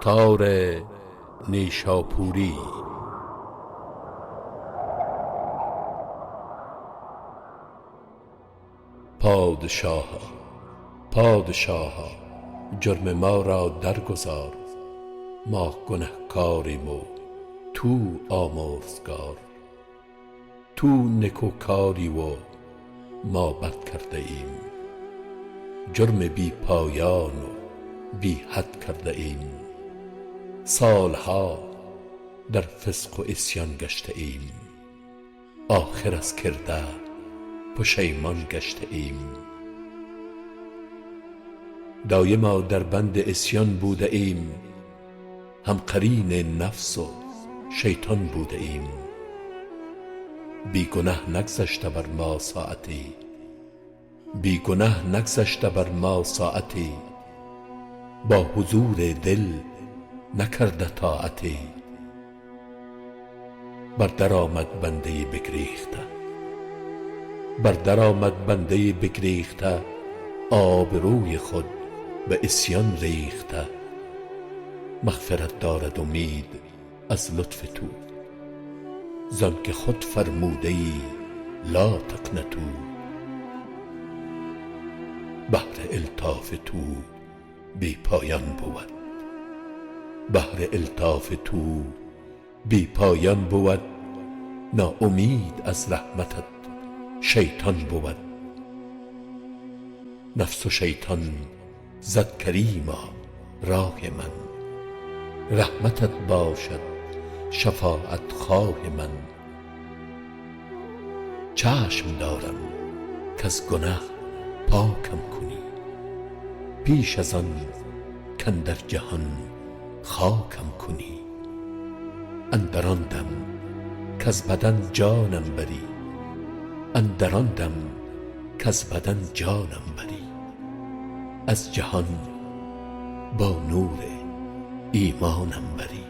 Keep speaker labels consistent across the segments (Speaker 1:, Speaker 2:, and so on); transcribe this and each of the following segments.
Speaker 1: تار نیشاپوری. پادشاها پادشاها، جرم ما را درگذار، ما گنهکاریم و تو آمرزگار. تو نکوکاری و ما بد کرده ایم، جرم بی پایان و بی حد کرده ایم. سالها در فسق و عصیان گشته ایم، آخر از کرده پشیمان گشته ایم. دایما در بند عصیان بوده ایم، هم قرین نفس و شیطان بوده ایم. بی گنه نگذشته بر ما ساعتی، بی گنه نگذشته بر ما ساعتی، با حضور دل نکرده طاعتی. بر در آمد بنده بگریخته، بر در آمد بنده بگریخته، آبروی خود به عصیان ریخته. مغفرت دارد امید از لطف تو، زانکه خود فرموده ای لا تقنطوا. بحر الطاف تو بی پایان بود، بحر الطاف تو بی پایان بود. ناامید از رحمتت شیطان بود. نفس و شیطان زد کریما راه من، رحمتت باشد شفاعت خواه من. چشم دارم کز گنه پاکم کنی، پیش از آن کاندر جهان خاکم کنی. اندر آن دم کز بدن جانم بری، اندر آن دم کز بدن جانم بری. از جهان با نور ایمانم بری.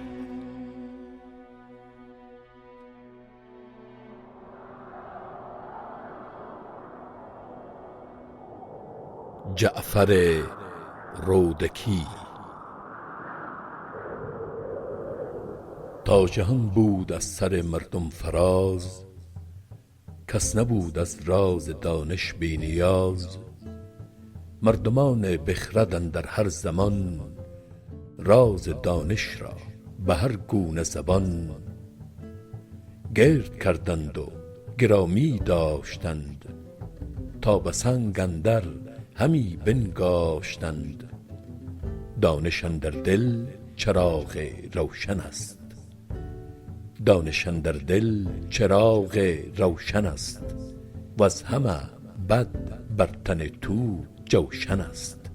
Speaker 1: جعفر رودکی. تا جهان بود از سر مردم فراز، کس نبود از راز دانش بی نیاز. مردمان بخرد اندر هر زمان، راز دانش را به هر گونه زبان. گرد کردند و گرامی داشتند، تا به سنگ اندر همی بنگاشتند. دانش اندر دل چراغ روشن است، دانش اندر دل چراغ روشن است. وز همه بد بر تن تو جوشن است.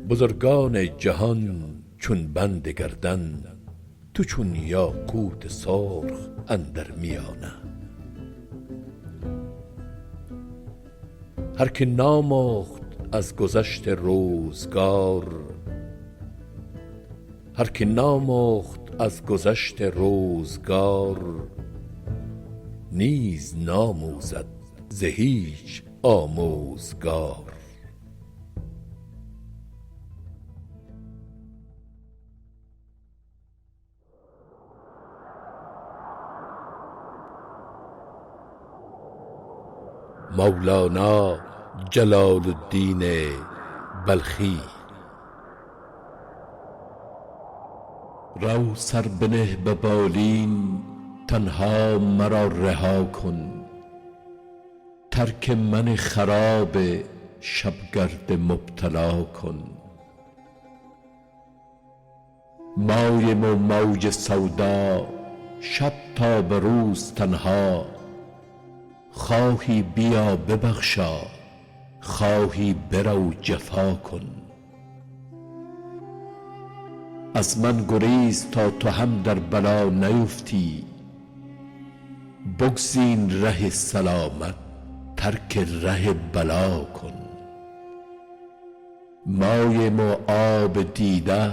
Speaker 1: بزرگان جهان چون بند گردن، تو چون یاقوت سرخ اندر میانه. هر که نامخت از گذشت روزگار، هر که نامخت از گذشت روزگار، نیز ناموزد ز هیچ آموزگار. مولانا جلال الدین بلخی. رو سر بنه به بالین، تنها مرا رها کن. ترک من خراب شبگرد مبتلا کن. مایم و موج سودا شب تا به روز تنها. خواهی بیا ببخشا، خواهی برو جفا کن. از من گریز تا تو هم در بلا نیفتی. بگزین ره سلامت، ترک ره بلا کن. مایم و آب دیده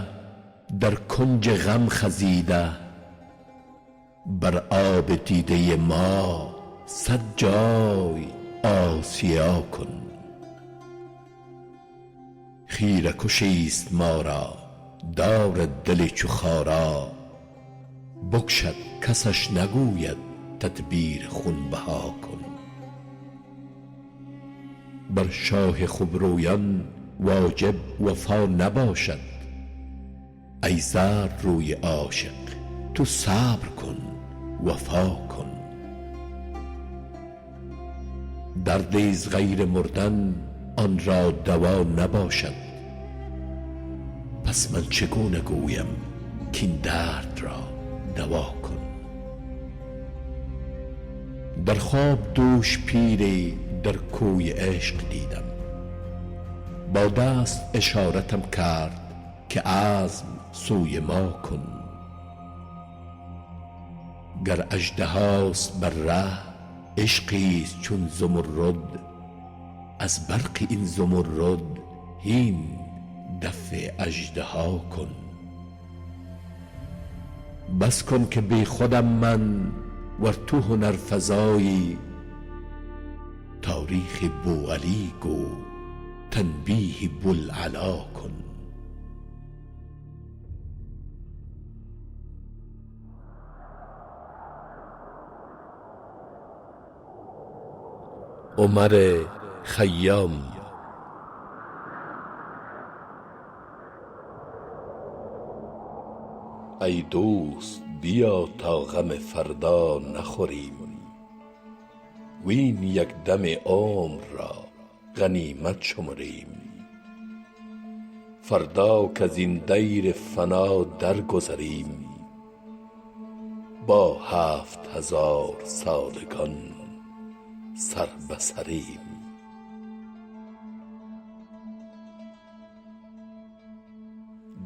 Speaker 1: در کنج غم خزیده. بر آب دیده ما صد جای آسیا کن. خیره کشیست ما را دارد دل چو خارا. بکشد کسش نگوید تدبیر خونبها کن. بر شاه خوبرویان واجب وفا نباشد. ای زرد روی عاشق تو صبر کن وفا کن. دردیز غیر مردن آن را دوا نباشد. پس من چگونه گویم کاین درد را دوا کن. در خواب دوش پیری در کوی عشق دیدم. با دست اشارتم کرد که عزم سوی ما کن. گر اژدهاست بر ره عشقیست چون زمرد. از برق این زمرد هین دفع اژدها کن. بس کن که بی خودم من ور تو هنرفزایی. تاریخ بوعلی گو تنبیه بوالعلا کن. عمر خیام. ای دوست بیا تا غم فردا نخوریم. وین یک دم عمر را غنیمت شمریم. فردا کز این دیر فنا درگذریم. با 7000 سالگان سر به سریم.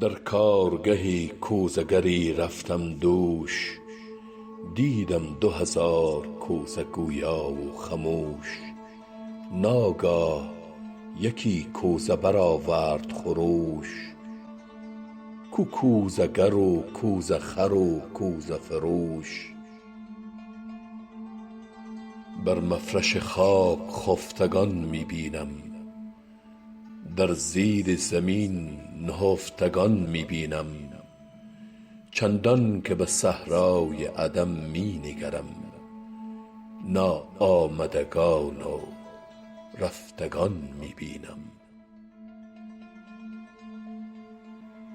Speaker 1: در کارگه کوزه گری رفتم دوش. دیدم 2000 کوزه گویا و خموش. ناگاه یکی کوزه برآورد خروش. کو کوزه گر و کوزه خر و کوزه فروش. بر مفرش خاک خفتگان می بینم. در زیر زمین نهفتگان می بینم. چندان که به صحرای عدم می نگرم. ناآمدگان و رفتگان می بینم.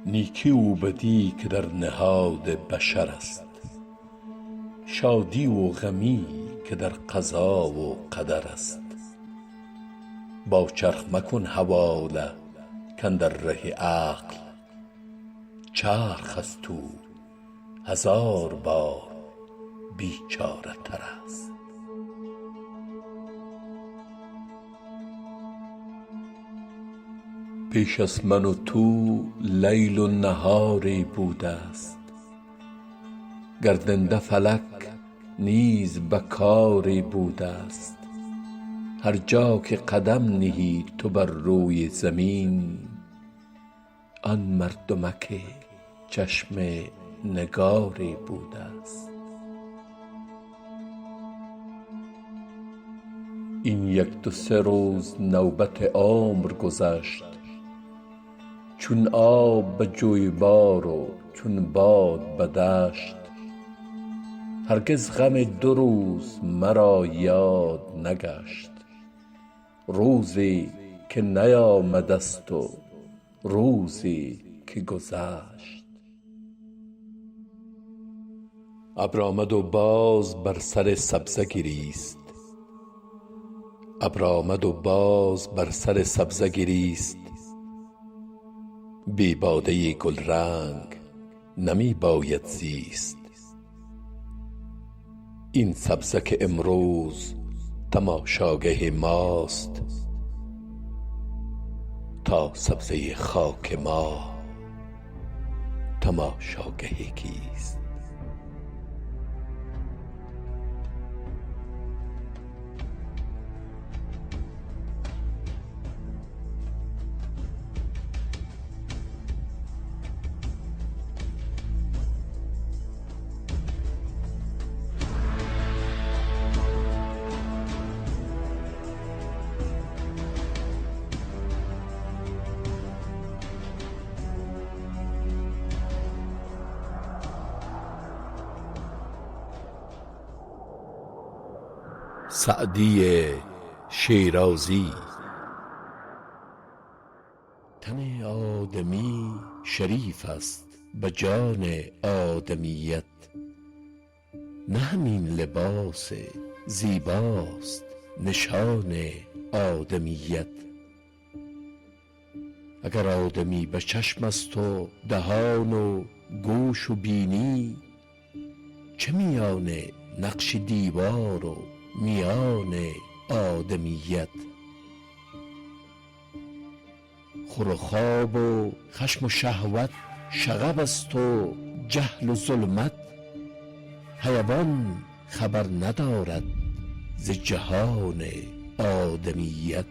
Speaker 1: نیکی و بدی که در نهاد بشر است. شادی و غمی که در قضا و قدر است. با چرخ مکن حواله کاندر ره عقل. چرخ از تو 1000 بار بیچاره تر است. پیش از من و تو لیل و نهاری بوده است. گردنده فلک نیز به کاری بوده است. هر جا که قدم نهی تو بر روی زمین. آن مردمک چشم نگاری بوده است. این 1-2-3 روز نوبت عمر گذشت. چون آب به جویبار و چون باد به دشت. هرگز غم 2 روز مرا یاد نگشت. روزی که نیامدست و روزی که گذشت. ابر آمد و باز بر سر سبزه گریست. ابر آمد و باز بر سر سبزه گریست. بی باده گلرنگ نمی باید زیست. این سبزه که امروز تماشاگه ماست. تا سبزه خاک ما تماشاگه کیست؟ سعدی شیرازی. تن آدمی شریف است به جان آدمیت، نه همین لباس زیباست نشان آدمیت. اگر آدمی به چشم است و دهان و گوش و بینی، چه میان نقش دیوار و میان آدمیت. خور و خواب و خشم و شهوت شغب است و جهل و ظلمت، حیوان خبر ندارد ز جهان آدمیت.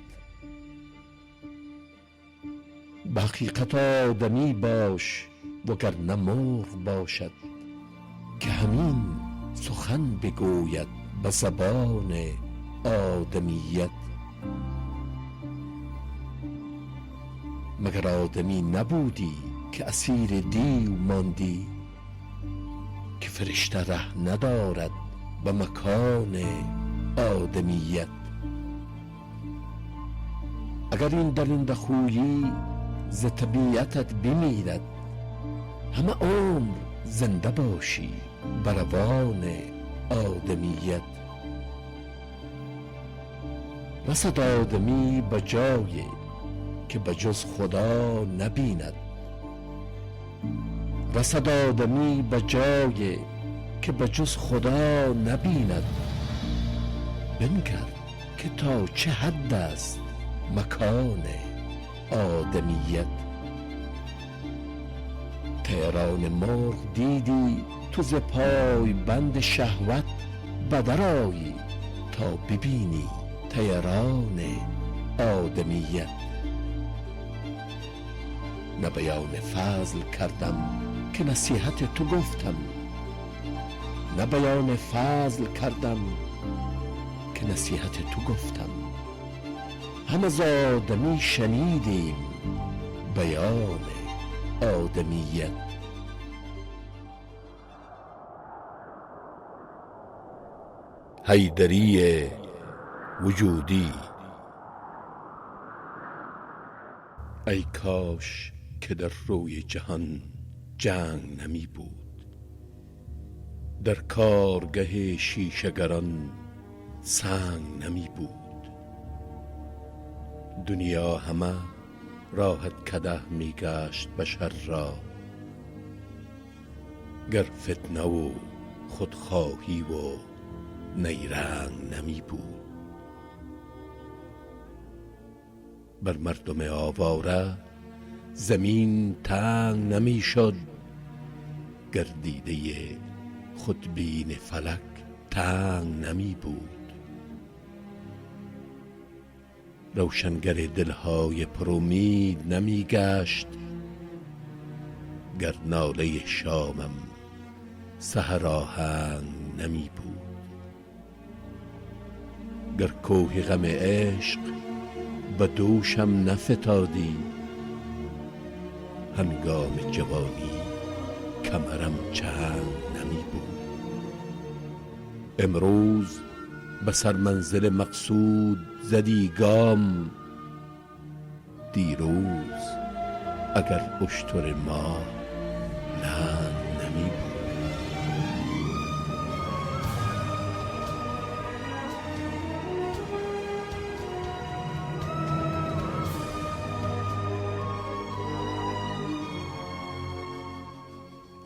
Speaker 1: به حقیقت آدمی باش وگرنه مرغ باشد، که همین سخن بگوید به زبان آدمیت. مگر آدمی نبودی که اسیر دیو ماندی، که فرشته ره ندارد به مکان آدمیت. اگر این درنده خویی ز طبیعتت بمیرد، همه عمر زنده باشی به روان آدمیت. رسد آدمی به جایی که به جز خدا نبیند، رسد آدمی به جایی که به جز خدا نبیند. بنگر که تا چه حد است مکان آدمیت. طیران مرغ دیدی تو ز پای بند شهوت، بدر آیی تا ببینی طیران آدمیت. نه بیان فضل کردم که نصیحت تو گفتم، نه بیان فضل کردم که نصیحت تو گفتم. همه ز آدمی شنیدیم بیان آدمیت. حیدری وجودی. ای کاش که در روی جهان جنگ نمی بود، در کارگه شیشه‌گران سنگ نمی بود. دنیا همه راحت کده می گشت بشر را، گر فتنه و خودخواهی و نیرنگ نمی بود. بر مردم آواره زمین تنگ نمی شد، گر دیده خودبین فلک تنگ نمی بود. روشنگر دلهای پرامید نمی گشت، گر ناله شامم سحر آهنگ نمی بود. گر کوه غم عشق به دوشم نفتادی، هنگام جوانی کمرم چنگ نمی بود. امروز به سر منزل مقصود زدی گام، دیروز اگر اشتر ما لنگ نمی بود.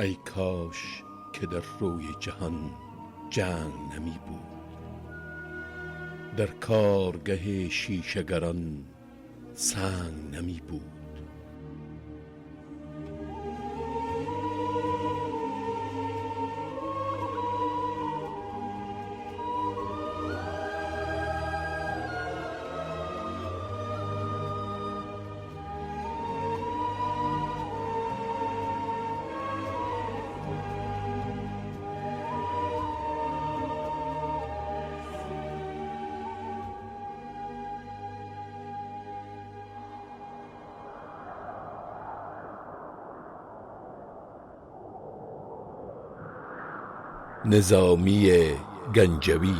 Speaker 1: ای کاش که در روی جهان جنگ نمی بود، در کارگه شیشه‌گران سنگ نمی بود. نظامی گنجوی.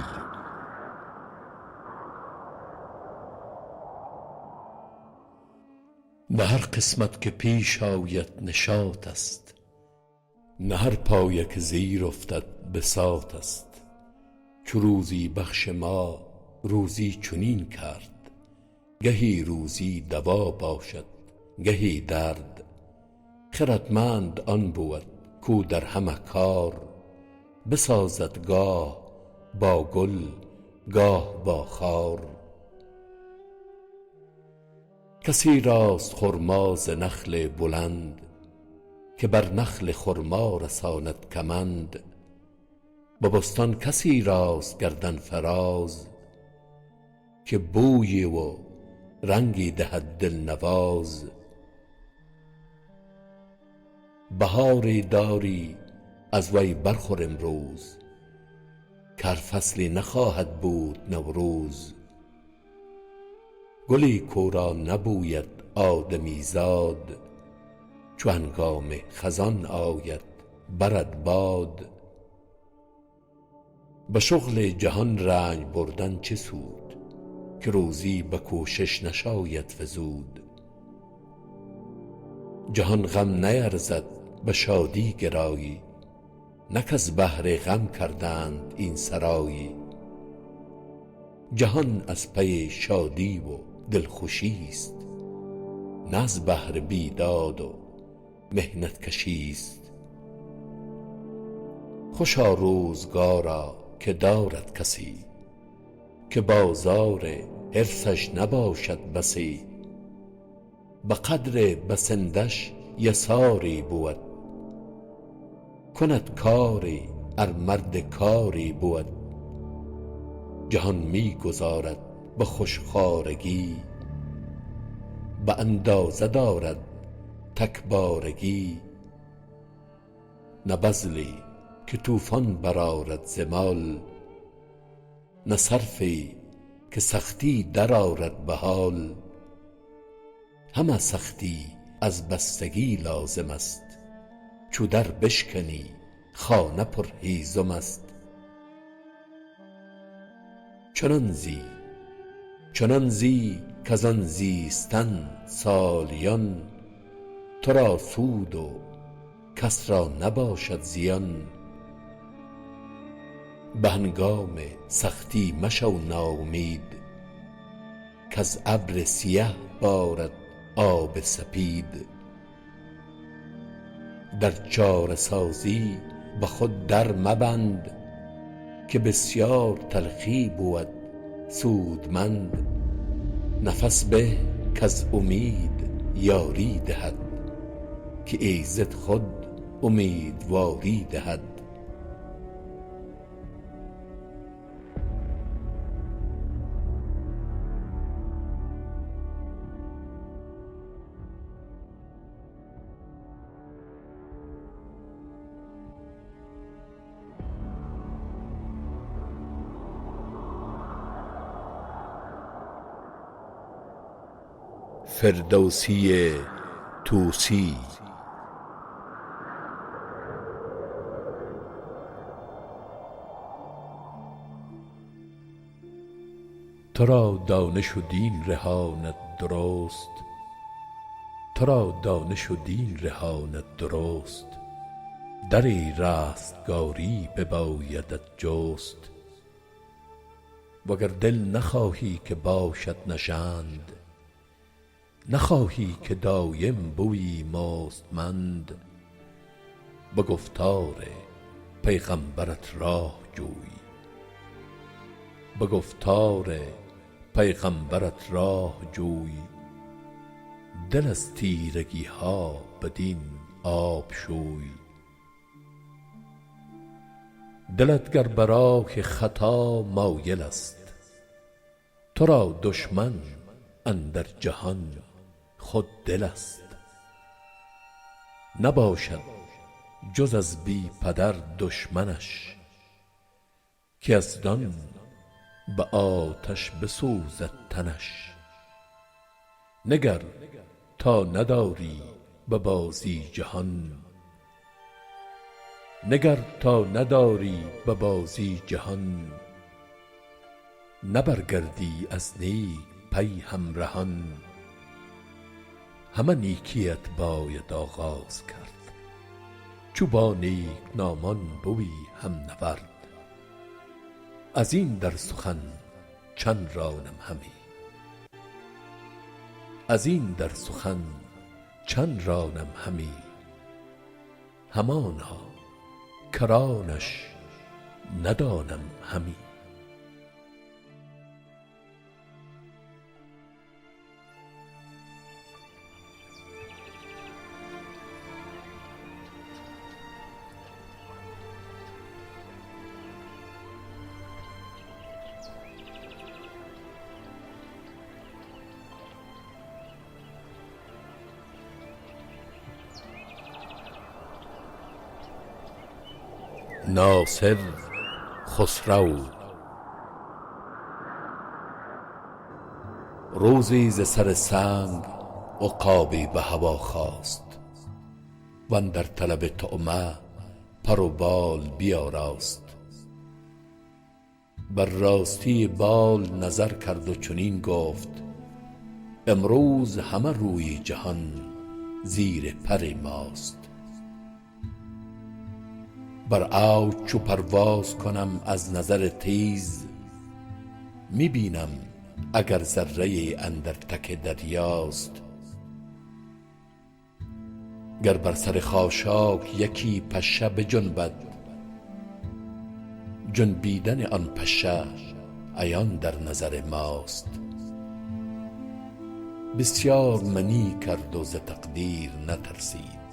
Speaker 1: نه هر قسمت که پیش آید نشاط است، نه هر پایه که زیر افتد بساط است. چو روزی بخش ما روزی چنین کرد، گهی روزی دوا باشد گهی درد. خردمند آن بود کو در همه کار، بسازد گاه با گل گاه با خار. کسی راست خرما ز نخل بلند، که بر نخل خرما رساند کمند. به بستان کسی راست گردن فراز، که بویی و رنگی دهد دلنواز. بهاری داری از وی برخور امروز، که هر فصلی نخواهد بود نوروز. گلی کو را نبوید آدمی زاد، چو هنگام خزان آید برد باد. به شغل جهان رنج بردن چه سود، که روزی به کوشش نشاید فزود. جهان غم نیرزد به شادی گرایی، نه کز بهر غم کردند این سرایی. جهان از پی شادی و دلخوشی است، نه از بهر بیداد و محنت کشی است. خوشا روزگارا که دارد کسی، که بازار حرصش نباشد بسی. به قدر بسندش یساری بود، کند کاری ار مرد کاری بود. جهان می گذارد به خوشخوارگی، به اندازه دارد تکبارگی. نه بذلی که طوفان برآرد ز مال، نه صرفی که سختی درآرد به حال. همه سختی از بستگی لازم است، چو در بشکنی خانه پر هیزم است. چنان زی کز آن زیستن سالیان، تو را سود و کس را نباشد زیان. به هنگام سختی مشو ناامید، کز ابر سیه بارد آب سپید. در چاره سازی به خود در مبند، که بسیار تلخی بود سودمند. نفس به کز امید یاری دهد، که ایزد خود امیدواری دهد. فردوسی طوسی. تو را دانش و دین رهاند درست، تو را دانش و دین رهاند درست. دری رستگاری ببایدت جست. وگر دل نخواهی که باشد نژند، نخواهی که دایم بویی مستمند. به گفتار پیغمبرت راه جوی، به گفتار پیغمبرت راه جوی. دل از تیرگی ها بدین آب شوی. دلت گر به راه خطا مایل است، تو را دشمن اندر جهان خود دل است. نباشد جز از بی پدر دشمنش، که یزدان به آتش بسوزد تنش. نگر تا نداری به بازی جهان، نگر تا نداری به بازی جهان. نه برگردی از نیک پی همرهان. همه نیکیت باید آغاز کرد. چو با نیک نامان بوی هم نورد، از این در سخن چند رانم همی. از این در سخن چند رانم همی، همانا کرانش ندانم همی. ناصر خسرو. روزی ز سر سنگ عقابی به هوا خاست، و اندر طلب طعمه پر و بال بیاراست. بر راستی بال نظر کرد و چنین گفت، امروز همه روی جهان زیر پر ماست. بر اوج چو پرواز کنم از نظر تیز، می بینم اگر ذره اندر تک دریاست. گر بر سر خاشاک یکی پشه بجنبد، جنبیدن آن پشه عیان در نظر ماست. بسیار منی کرد و ز تقدیر نترسید،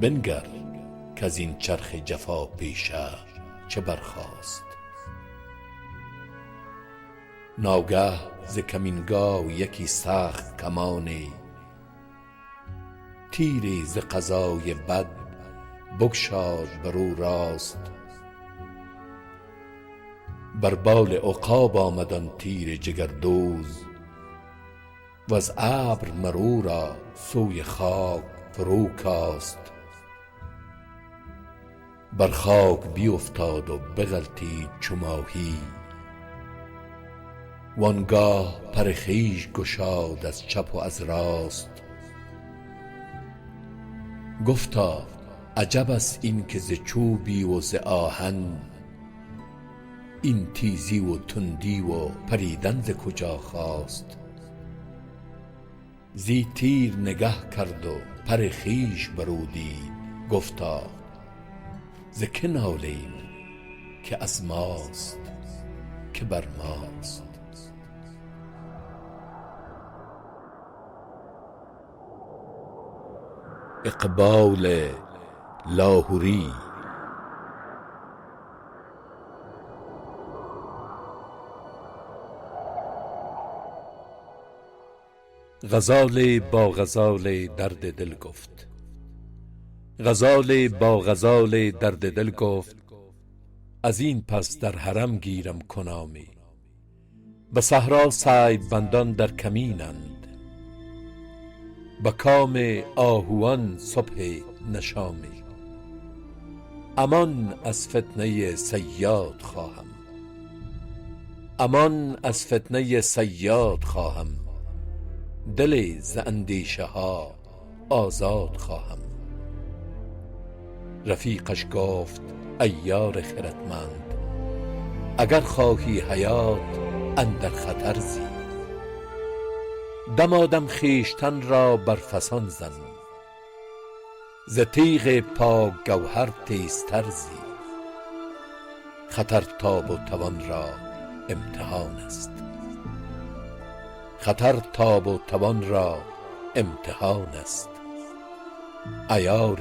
Speaker 1: بنگر کز این چرخ جفا پیشه چه برخاست. ناگه ز کمینگاه یکی سخت کمانی، تیری ز قضای بد بگشاد بر او راست. بر بال عقاب آمد آن تیر جگردوز، وز ابر مر او را سوی خاک فرو کاست. بر خاک بیفتاد و بغلتید چو ماهی، وانگاه پر خویش گشاد از چپ و از راست. گفتا عجب است این که ز چوبی و ز آهن، این تیزی و تندی و پریدن ز کجا خاست. زی تیر نگه کرد و پر خویش بر او دید، گفتا ز که نالیم که از ماست که بر ماست. اقبال لاهوری. غزال با غزال درد دل گفت. غزال با غزال درد دل گفت، از این پس در حرم گیرم کنامی. به صحرا صید بندان در کمینند، به کام آهوان صبح نشامی. امان از فتنه صیاد خواهم، امان از فتنه صیاد خواهم. دل ز اندیشه ها آزاد خواهم. رفیقش گفت ای یار خردمند، اگر خواهی حیات اندر خطر زی. دمادم خویشتن را بر فسان زن، ز تیغ پاک گوهر تیزتر زی. خطر تاب و توان را امتحان است، خطر تاب و توان را امتحان است. عیار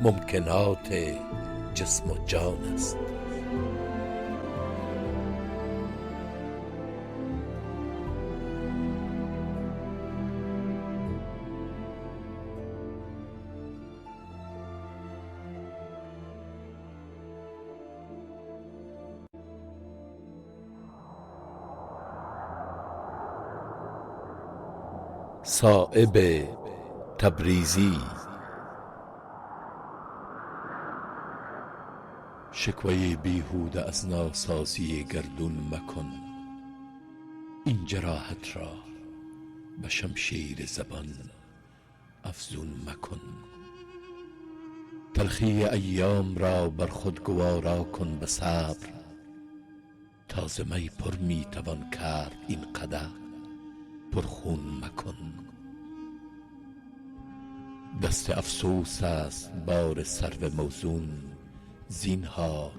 Speaker 1: ممکنات جسم و جان است. صایب تبریزی. شکوه بیهوده از ناسازی گردون مکن، این جراحت را به شمشیر زبان افزون مکن. تلخی ایام را بر خود گوارا کن به صبر، تا ز می پر می توان کرد این قدح پر خون مکن. دست افسوس است بار سرو موزون زینهار،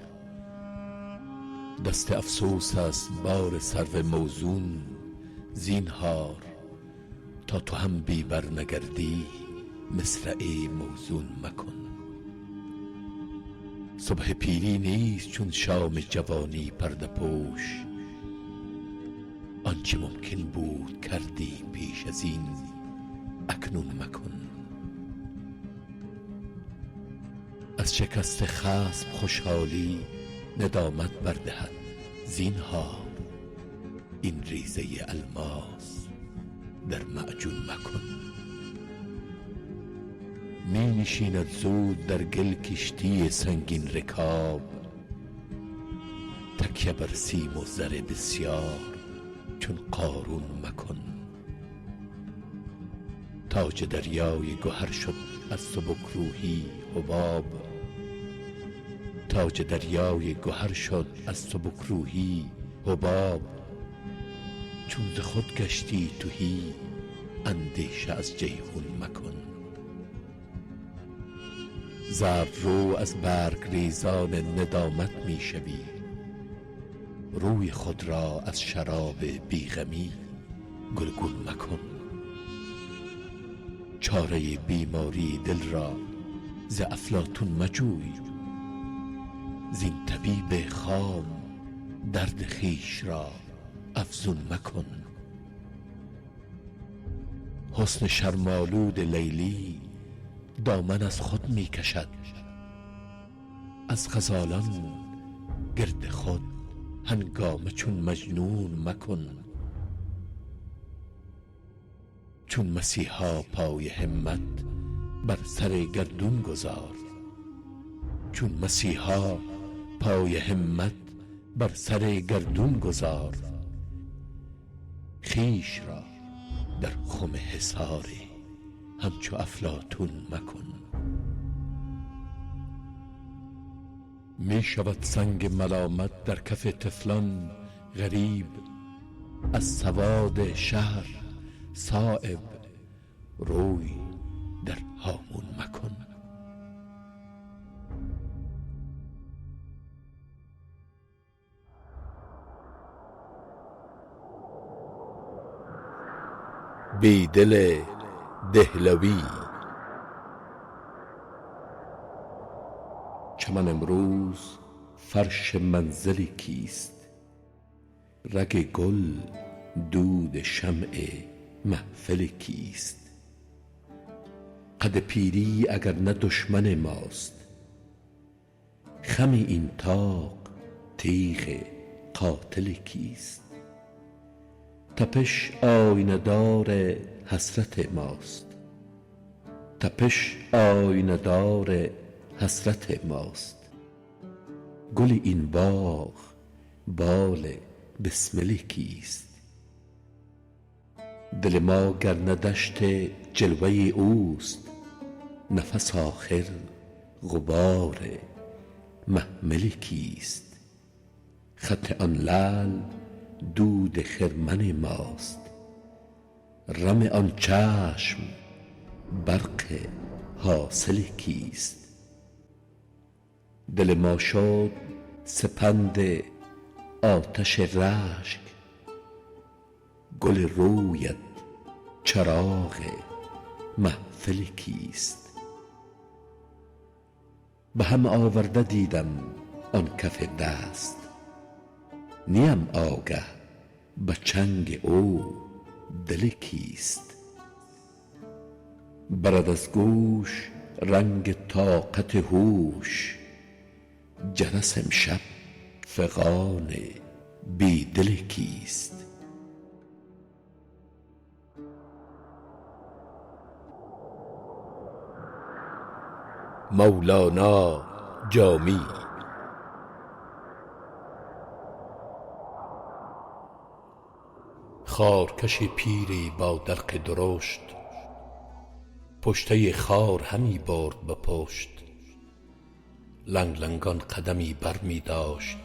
Speaker 1: دست افسوس است بار سرو موزون زینهار. تا تو هم بی بر نگردی مصرع موزون مکن. صبح پیری نیست چون شام جوانی پرده پوش، آنچه ممکن بود کردی پیش از این اکنون مکن. از شکست خصم خوشحالی ندامت بردهد زینهار. این ریزه الماس در معجون مکن. می نشیند زود در گل کشتی سنگین رکاب، تکیه بر سیم و زر بسیار چون قارون مکن. تاج دریای گهر شد از سبکروحی حباب، تاج دریای گهر شد از سبکروحی حباب. چون ز خود گشتی تهی اندیشه از جیحون مکن. زرد رو از برگ ریزان ندامت می شوی، روی خود را از شراب بیغمی گلگون مکن. چاره بیماری دل را ز افلاطون مجوی، زین طبیب خام درد خویش را افزون مکن. حسن شرم‌آلود لیلی دامن از خود می کشد، از غزالان گرد خود هنگامه چون مجنون مکن. چون مسیحا پای همت بر سر گردون گذار، چون مسیحا پای همت بر سر گردون گذار. خویش را در خم حصاری همچو افلاطون مکن. می شود سنگ ملامت در کف طفلان غریب، از سواد شهر صایب روی در هامون مکن. بیدل دهلوی. چمن امروز فرش منزل کیست؟ رگ گل دود شمع محفل کیست؟ قد پیری اگر نه دشمن ماست، خم این طاق تیغ قاتل کیست؟ تپش آینه دار حسرت ماست، تپش آینه دار حسرت ماست. گل این باغ بال بسمل کیست؟ دل ما گر نه دشت جلوه اوست، نفس آخر غبار محمل کیست؟ خط آن لعل دود خرمن ماست، رم آن چشم برق حاصل کیست؟ دل ما شد سپند آتش رشک، گل رویت چراغ محفل کیست؟ به هم آورده دیدم آن کف دست، نیم آگه به چنگ او دل کیست؟ برد از گوش رنگ طاقت هوش، جرس امشب فغان بی دل کیست؟ مولانا جامی. خارکش پیری با دلق درشت، پشته خار همی برد به پشت. لنگ لنگان قدمی بر می داشت،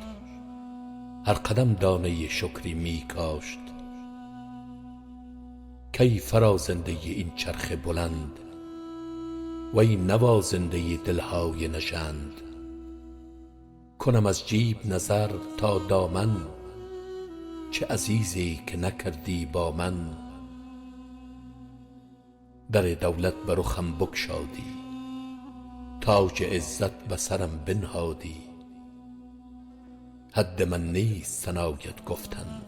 Speaker 1: هر قدم دانه شکری می کاشت. کی فرازنده این چرخ بلند، وی نوازنده دلهای نژند. کنم از جیب نظر تا دامن، چه عزیزی که نکردی با من. در دولت بر رخم بگشادی، تاج عزت به سرم بنهادی. حد من نیست ثنایت گفتن،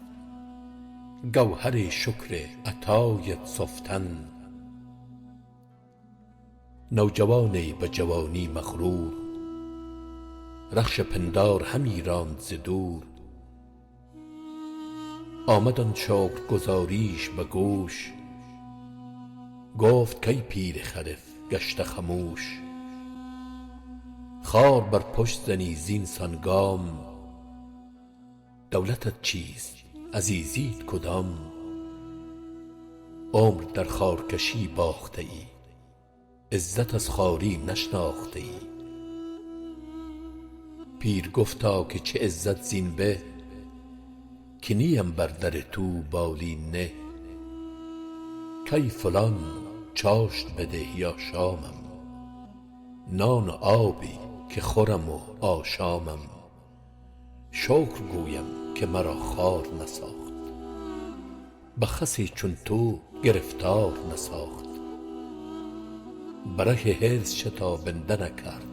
Speaker 1: گوهر شکر عطایت سفتن. نوجوانی به جوانی مغرور، رخش پندار همی راند ز دور. آمد آن شکر گزاریش به گوش، گفت کای پیر خرف گشته خموش. خار بر پشت زنی زین سان گام، دولتت چیست عزیزیت کدام. عمر در خارکشی باخته ای، عزت از خواری نشناخته ای. پیر گفتا که چه عزت زین به، که نیم بر در تو بالین نه. کی فلان چاشت بده یا شامم، نان و آبی که خورم و آشامم. شکر گویم که مرا خوار نساخت، به خسی چون تو گرفتار نساخت. بره حرص شتابنده نکرد،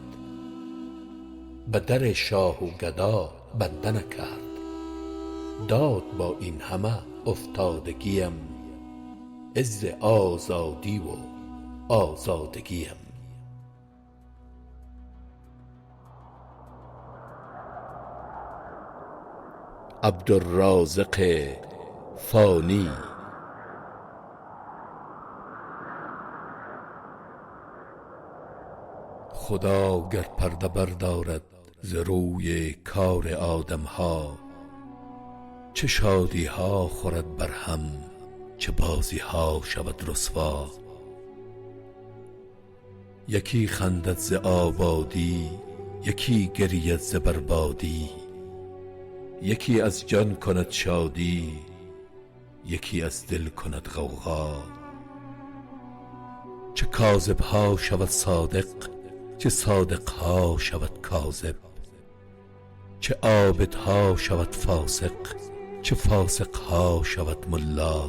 Speaker 1: به در شاه و گدا بنده نکرد. داد با این همه افتادگیم، عز آزادی و آزادگیم. عبدالرازق فانی. خدا گر پرده بردارد ز روی کار آدم ها، چه شادی ها خورد بر هم، چه بازی ها شود رسوا. یکی خندد ز آبادی، یکی گرید ز بربادی. یکی از جان کند شادی، یکی از دل کند غوغا. چه کاذب ها شود صادق، چه صادق ها شود کاذب. چه عابد ها شود فاسق، چه فاسق ها شود ملا.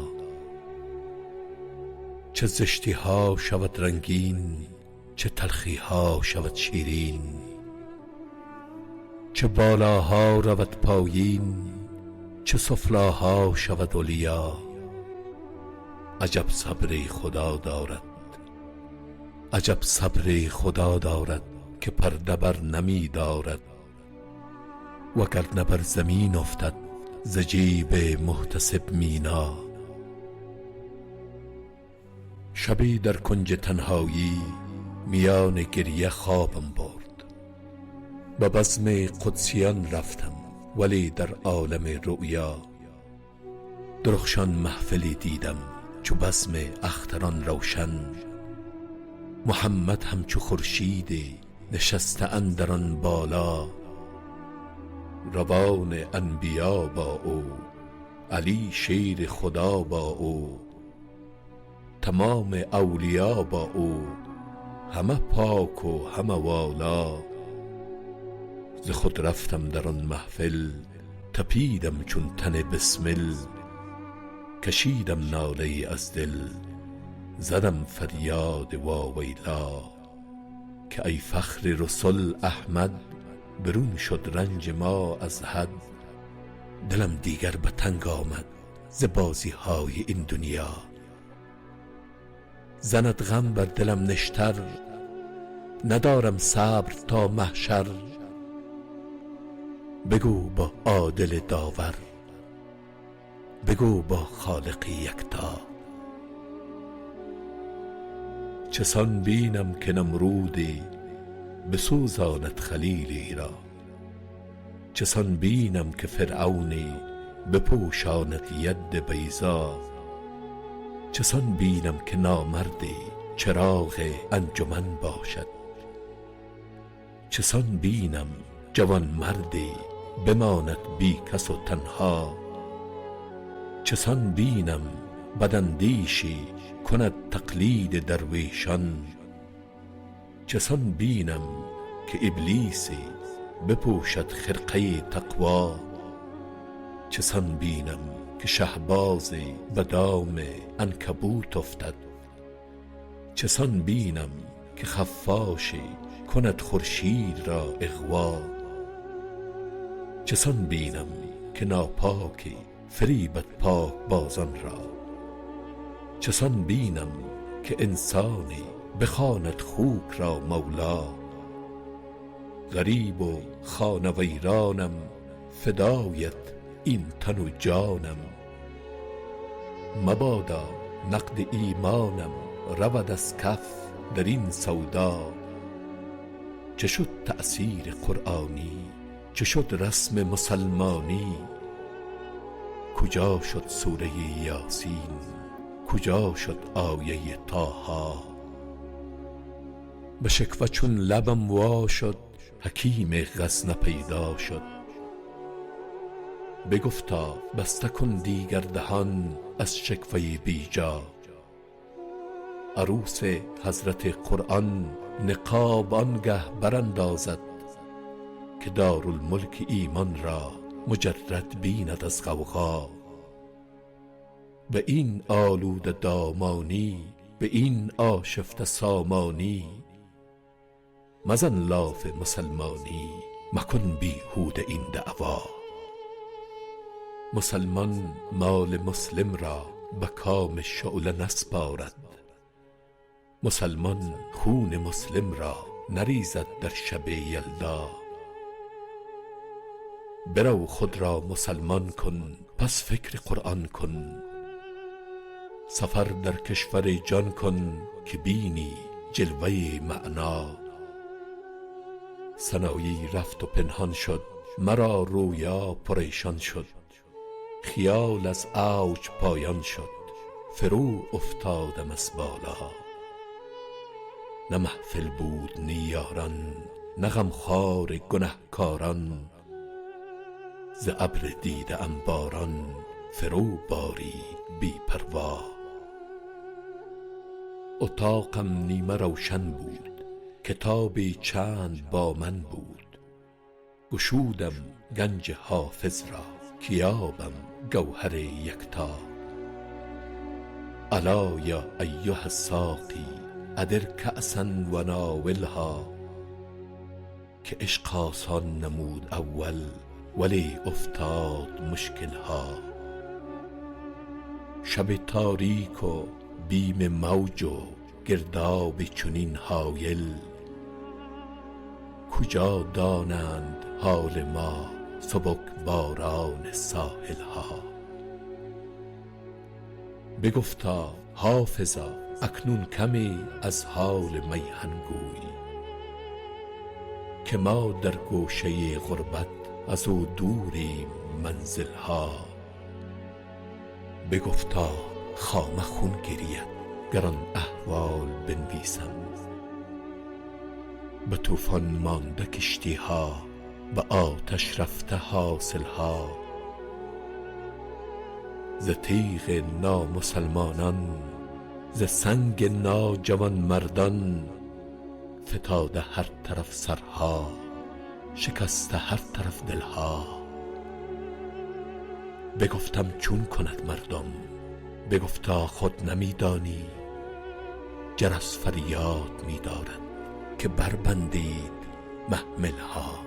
Speaker 1: چه زشتی ها شود رنگین، چه تلخی ها شود شیرین. چه بالاها رود پایین، چه سفلاها شود علیا. عجب صبری خدا دارد، عجب صبری خدا دارد، که پرده بر نمی دارد. وگرنه بر زمین افتد ز جیب محتسب مینا. شبی در کنج تنهایی، میان گریه خوابم برد. به بزم قدسیان رفتم ولی در عالم رؤیا. درخشان محفلی دیدم چو بزم اختران روشن. محمد همچو خورشیدی نشسته اندر آن بالا. روان انبیا با او، علی شیر خدا با او. تمام اولیا با او، همه پاک و همه والا. ز خود رفتم در آن محفل، تپیدم چون تن بسمل. کشیدم ناله ای از دل، زدم فریاد واویلا. که ای فخر رسل احمد، برون شد رنج ما از حد. دلم دیگر به تنگ آمد ز بازی های این دنیا. زند غم بر دلم نشتر، ندارم صبر تا محشر. بگو با عادل داور، بگو با خالق یکتا. چسان بینم که نمرودی بسوزاند خلیلی را. چسان بینم که فرعونی بپوشاند ید بیضا. چسان بینم که نامردی چراغ انجمن باشد، چسان بینم جوان مردی بماند بی کس و تنها. چسان بینم بداندیشی کند تقلید درویشان، چسان بینم که ابلیسی بپوشد خرقه تقوا. چسان بینم که شهبازی به دام عنکبوت افتد، چسان بینم که خفاشی کند خورشید را اغوا. چسان بینم که ناپاکی فریبد پاک بازان را، چسان بینم که انسانی بخواند خوک را مولا. غریب و خانه ویرانم فدایت این تن و جانم، مبادا نقد ایمانم رود از کف در این سودا. چه شد تأثیر قرآنی، چه شد رسم مسلمانی، کجا شد سوره یاسین، کجا شد آیه طه. به شکوه چون لبم وا شد حکیم غزنه پیدا شد. بگفتا بسته کن دیگر دهان از شکوه بیجا. عروس حضرت قرآن نقاب آنگه براندازد که دارالملک ایمان را مجرد بیند از غوغا. به این آلوده دامانی، به این آشفته سامانی، مزن لاف مسلمانی، مکن بیهوده این دعوا. مسلمان مال مسلم را به کام شعله نسپارد، مسلمان خون مسلم را نریزد در شب یلدا. برو خود را مسلمان کن پس فکر قرآن کن، سفر در کشور جان کن که بینی جلوه معنا. سنایی رفت و پنهان شد، مرا رویا پریشان شد. خیال از اوج پایان شد، فرو افتادم از بالا. نه محفل بود نی یاران، نه غمخوار گنهکاران. ز ابر دیده ام باران فرو بارید بی پروا. اتاقم نیمه روشن بود، کتابی چند با من بود. گشودم گنج حافظ را که یابم گوهر یکتا. الا یا ایها الساقی ادر کأسا و ناولها، که عشق آسان نمود اول ولی افتاد مشکلها. شب تاریک و بیم موج و گرداب چنین هایل، کجا دانند حال ما سبک باران ساحلها. بگفتا حافظا اکنون کمی از حال میهن گوی، که ما در گوشه غربت از او دوریم منزلها. بگفتا خامه خون گرید گر آن احوال بنویسم، به طوفان مانده کشتی ها، به آتش رفته حاصلها. ز تیغ نامسلمانان، ز سنگ ناجوان مردان، فتاده هر طرف سرها، شکسته هر طرف دلها. بگفتم چون کند مردم، بگفتا خود نمیدانی. جرس فریاد می‌دارد که بربندید محملها.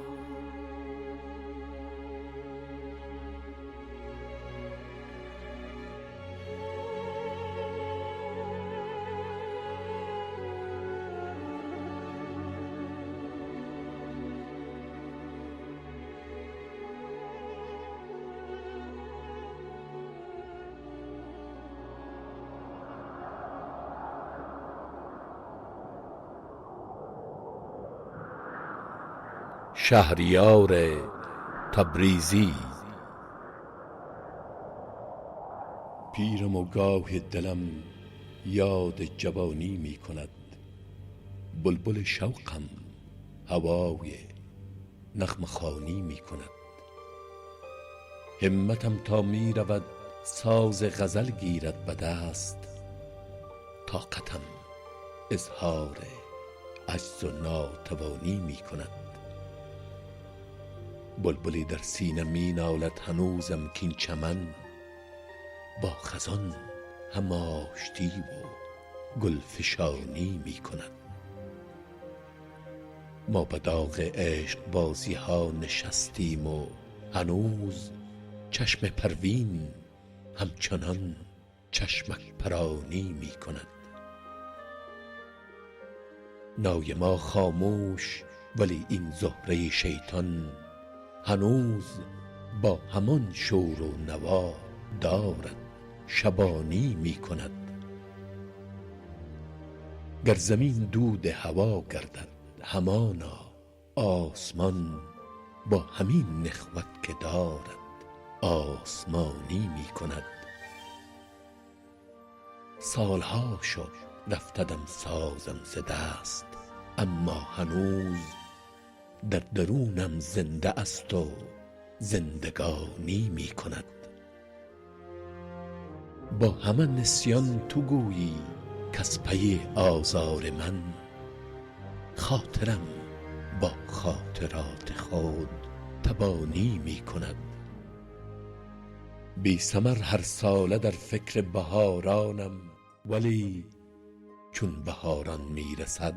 Speaker 1: شهریار تبریزی پیرم و گاه دلم یاد جوانی می کند. بلبل شوقم هوای نغمه خوانی می کند. همتم تا می رود ساز غزل گیرد به دست، طاقتم اظهار عجز و ناتوانی می کند. بلبلی در سینه می نالد هنوزم کین چمن با خزان هم آشتی و گلفشانی می کند. ما به داغ عشق بازی ها نشستیم و هنوز چشم پروین همچنان چشمک پرانی می کند. نای ما خاموش ولی این زهره شیطان هنوز با همان شور و نوا دارد شبانی می کند. گر زمین دود هوا گردد همانا آسمان با همین نخوت که دارد آسمانی می کند. سالها شد رفتدم سازم ز دست، اما هنوز در درونم زنده است و زندگانی می کند. با همه نسیان تو گویی کز پی آزار من، خاطرم با خاطرات خود تبانی می کند. بی ثمر هر ساله در فکر بهارانم، ولی چون بهاران می رسد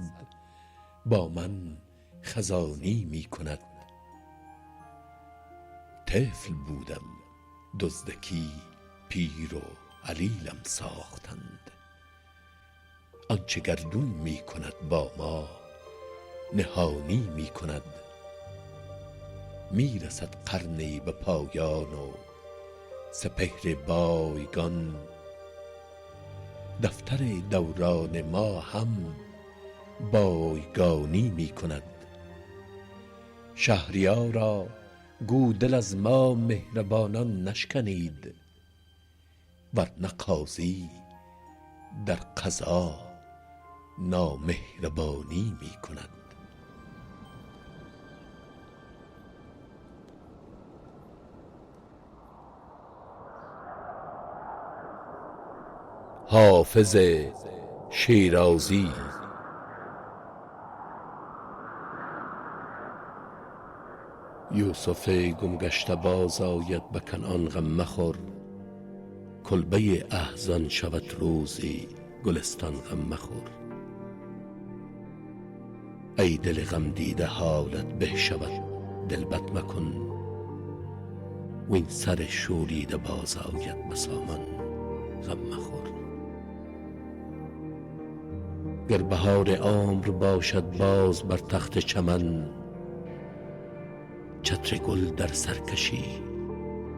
Speaker 1: با من خزانی می کند. طفل بودم دزدکی پیر و علیلم ساختند، آنچه گردون می کند با ما نهانی می کند. می رسد قرنی به پایان و سپهر بایگان، دفتر دوران ما هم بایگانی می کند. شهریارا گو دل از ما مهربانان نشکنید، ورنه قاضی در قضا نامهربانی می کند. حافظ شیرازی. یوسف گم گشته باز آید به کنعان غم مخور، کلبه احزان شود روزی گلستان غم مخور. ای دل غم دیده حالت به شود دل بد مکن، وین سر شوریده باز آید به سامان غم مخور. گر بهار عمر باشد باز بر تخت چمن، چتر گل در سر کشی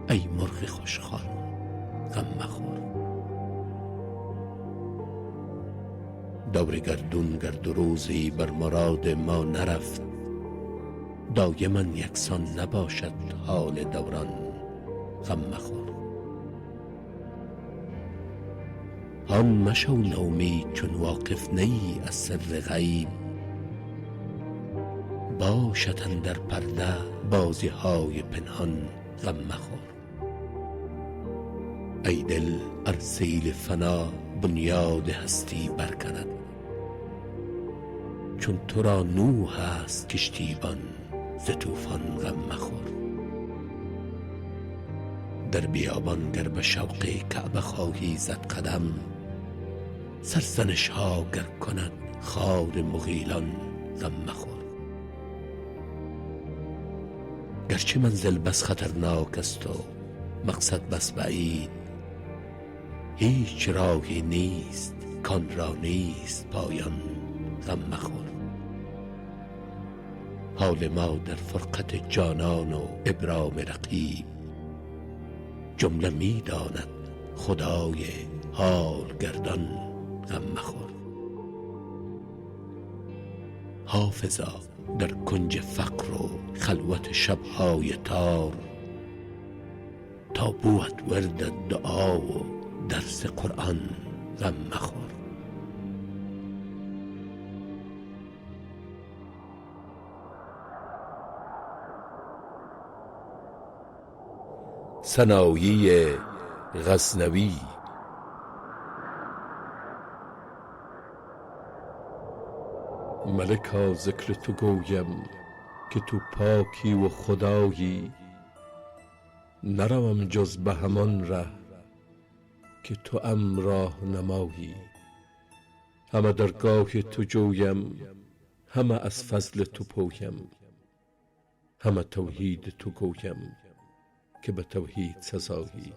Speaker 1: ای مرغ خوشخوان غم مخور. دور گردون گرد و روزی بر مراد ما نرفت، دایما یکسان نباشد حال دوران غم مخور. هان مشو نومید چون واقف نیی از سر غیب، باشد اندر پرده بازی های پنهان غم مخور. ای دل ار سیل فنا بنیاد هستی برکند، چون تو را نوح است کشتیبان ز طوفان غم مخور. در بیابان گر به شوق کعبه خواهی زد قدم، سرزنش ها گر کند خار مغیلان غم مخور. گرچه منزل بس خطرناک است و مقصد بس بعید، هیچ راهی نیست کان را نیست پایان غم مخور. حال ما در فرقت جانان و ابرام رقیب، جمله می داند خدای حال گردان غم مخور. حافظا در کنج فقر و خلوت شبهای تار، تا بود ورد دعا و درس قرآن غم مخور. سنایی غزنوی. ملکا ذکر تو گویم که تو پاکی و خدایی، نروم جز به همان ره که تو ام راه نمایی. همه درگاه تو جویم، همه از فضل تو پویم، همه توحید تو گویم که به توحید سزایی.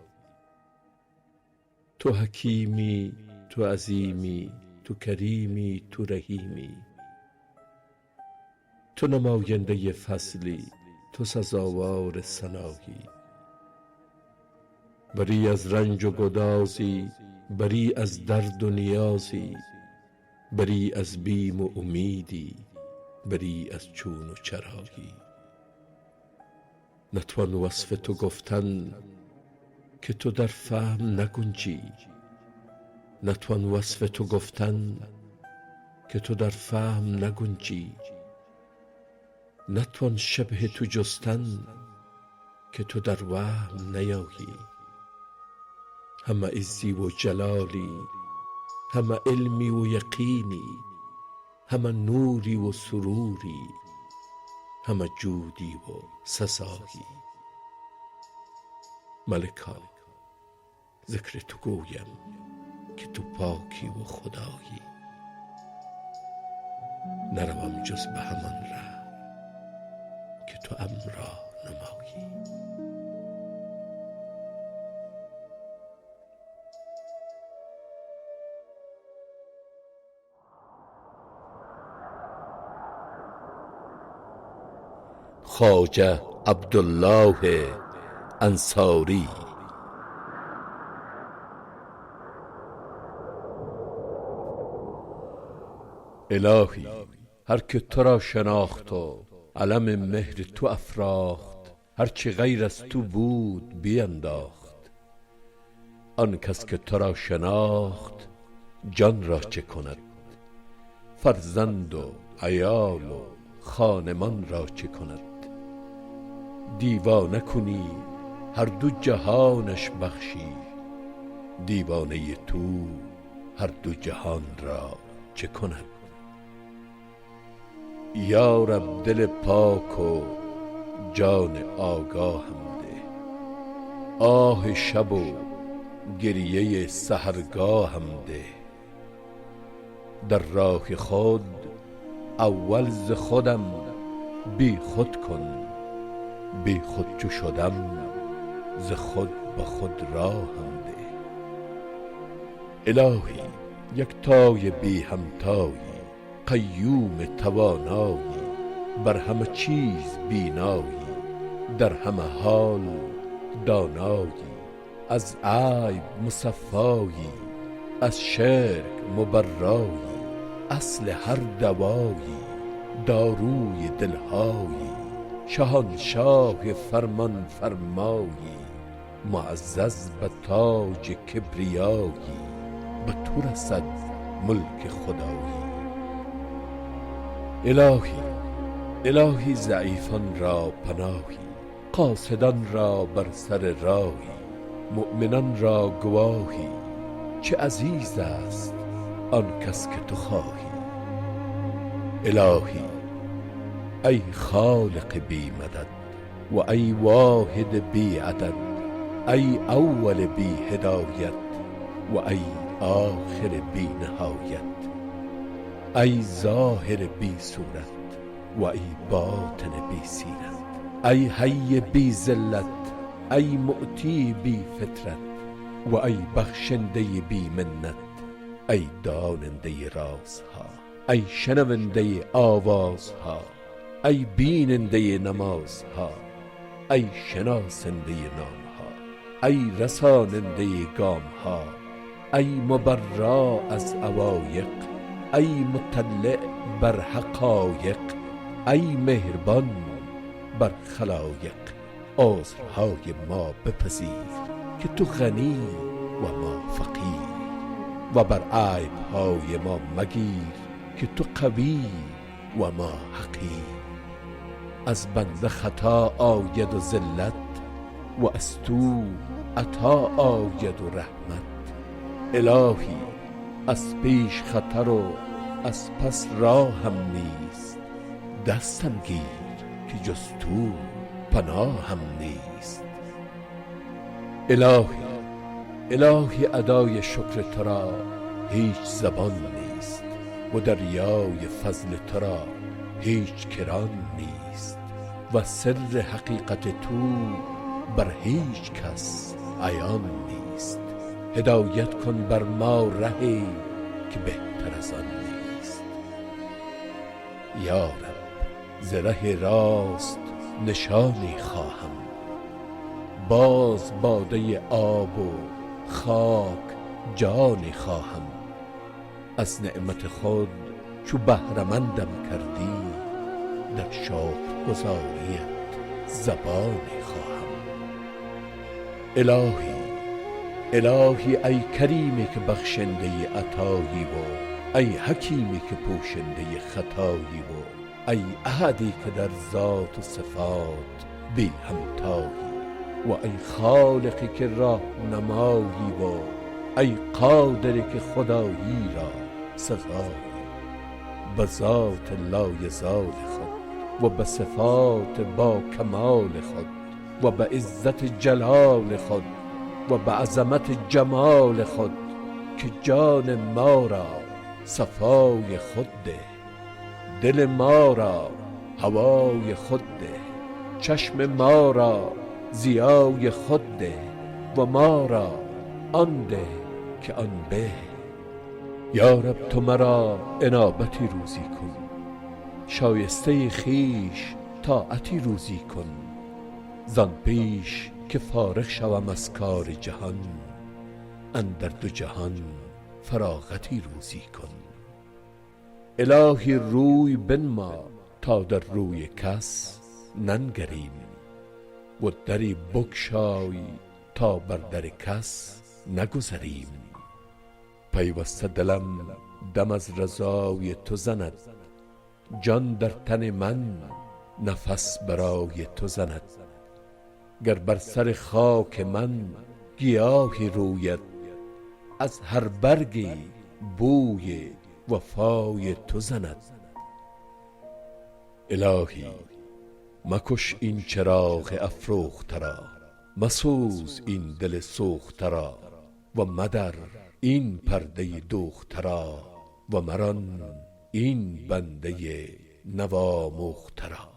Speaker 1: تو حکیمی، تو عظیمی، تو کریمی، تو رحیمی، تو نماینده فضلی، تو سزاوار ثنایی. بری از رنج و گدازی، بری از درد و نیازی، بری از بیم و امیدی، بری از چون و چرایی. نتوان وصف تو گفتن که تو در فهم نگنجی، نتوان وصف تو گفتن که تو در فهم نگنجی، نتوان شبه تو جستن که تو در وهم نیایی. همه عزی و جلالی، همه علمی و یقینی، همه نوری و سروری، همه جودی و سزایی. ملکا ذکر تو گویم که تو پاکی و خدایی، نروم جز به همان ره که تو ام راه نمایی. خواجه عبدالله انصاری. الهی هر که تو را شناخت و علم مهر تو افراخت، هر چه غیر از تو بود بینداخت. آن کس که تو را شناخت جان را چه کند؟ فرزند و عیال و خانمان را چه کند؟ دیوانه کنی هر دو جهانش بخشی، دیوانه تو هر دو جهان را چه کند؟ یا رب دل پاک و جان آگاهم ده، آه شب و گریه سحرگاهم ده. در راه خود اول ز خودم بی خود کن، بی خود چو شدم ز خود به خود راهم ده. الهی یکتای بی همتایی، قیوم توانایی، بر همه چیز بینایی، در همه حال دانایی، از عیب مصفایی، از شرک مبرایی، اصل هر دوایی، داروی دلهایی، شاهنشاه فرمان فرمایی، معزز به تاج کبریایی، به تو رسد ملک خدایی. الهی ضعیفان را پناهی، قاصدان را بر سر راهی، مؤمنان را گواهی، چه عزیز است آن کس که تو خواهی. الهی ای خالق بی مدد و ای واحد بی عدد، ای اول بی هدایت و ای آخر بی نهایت، ای ظاهر بی صورت و ای باطن بی سیرت، ای حی بی ذلت، ای معطی بی فطرت و ای بخشنده بی منت، ای داننده رازها، ای شنونده آوازها، ای بیننده نمازها، ای شناسنده نامها، ای رساننده گامها، ای مبرا از عوایق، ای مطلع بر حقایق، ای مهربان بر خلایق. عذرهای ما بپذیر که تو غنی و ما فقیر. و بر عیب های ما مگیر که تو قوی و ما حقیر. از بنده خطا آید و ذلت و از تو عطا آید و رحمت. الهی از پیش خطر و از پس راهم نیست. دستم گیر که جز تو پناهم نیست. الهی ادای شکر تو را هیچ زبان نیست و دریای فضل تو را هیچ کران نیست. و سر حقیقت تو بر هیچ کس عیان نیست. هدایت کن بر ما رهی که بهتر از آن نیست. یا رب ز ره راست نشانی خواهم، باز باده آب و خاک جانی خواهم. از نعمت خود چو بهرمندم کردی، در شکرگزاریت زبانی خواهم. الهی ای کریمی که بخشنده عطایی و ای حکیمی که پوشنده خطایی و ای احدی که در ذات و صفات بی همتایی و ای خالقی که راهنمایی و ای قادری که خدایی را سزایی. به ذات لایزال خود و به صفات با کمال خود و به عزت جلال خود و به عظمت جمال خود که جان ما را صفای خود ده، دل ما را هوای خود ده، چشم ما را ضیای خود ده و ما را آن ده که آن به. یا رب تو مرا انابتی روزی کن، شایسته خویش طاعتی روزی کن. زان پیش که فارغ شوم از کار جهان، اندر دو جهان فراغتی روزی کن. الهی روی بنما تا در روی کس ننگریم و دری بگشای تا بر در کس نگذریم. پیوسته دلم دم از رضای تو زند، جان در تن من نفس برای تو زند. گر بر سر خاک من گیاهی روید، از هر برگی بوی وفای تو زند. الهی مکش این چراغ افروخته را، مسوز این دل سوخته را و مدر این پرده دوخته را و مران این بنده نواموخته را.